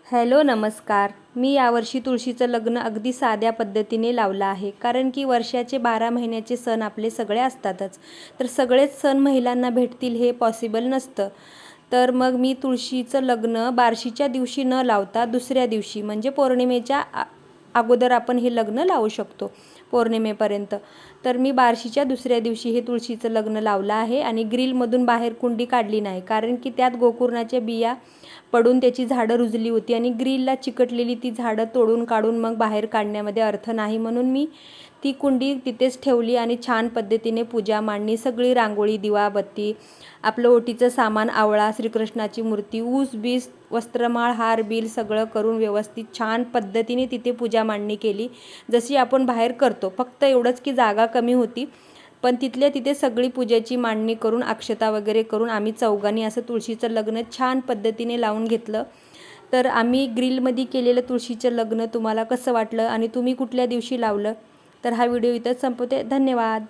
Hello नमस्कार. मी यावर्षी तुळशीचं लग्न अगदी साध्या पद्धतीने लावलं आहे, कारण की वर्षाचे 12 महिन्याचे सण आपले सगळे असतातच. तर सगळेच सण महिलांना भेटतील हे पॉसिबल नसतं. तर मग मी तुळशीचं लग्न बार्शीच्या दिवशी न लावता दुसऱ्या दिवशी म्हणजे पौर्णिमेच्या अगोदर आपण हे लग्न लावू शकतो, पौर्णिमेपर्यंत. तर मी बार्शीच्या दुसऱ्या दिवशी हे तुळशीचं लग्न लावलं आहे आणि ग्रिलमधून बाहेर कुंडी काढली नाही, कारण की त्यात गोकर्णाच्या बिया पडून त्याची झाडं रुजली होती आणि ग्रिलला चिकटलेली ती झाडं तोडून काढून मग बाहेर काढण्यामध्ये अर्थ नाही, म्हणून मी ती कुंडी तिथेच ठेवली आणि छान पद्धतीने पूजा मांडणी, सगळी रांगोळी, दिवाबत्ती, आपलं ओटीचं सामान, आवळा, श्रीकृष्णाची मूर्ती, ऊस बीस, वस्त्रमाळ, हार बिल सगळं करून व्यवस्थित छान पद्धतीने तिथे पूजा मांडणी केली, जशी आपण बाहेर करतो. फक्त एवढंच की जागा कमी होती, पण तिथल्या तिथे सगळी पूजेची मांडणी करून अक्षता वगैरे करून आम्ही चौघांनी असं तुळशीचं लग्न छान पद्धतीने लावून घेतलं. तर आम्ही ग्रिलमध्ये केलेलं तुळशीचं लग्न तुम्हाला कसं वाटलं आणि तुम्ही कुठल्या दिवशी लावलं, तर हा व्हिडिओ इथंच संपवते. धन्यवाद.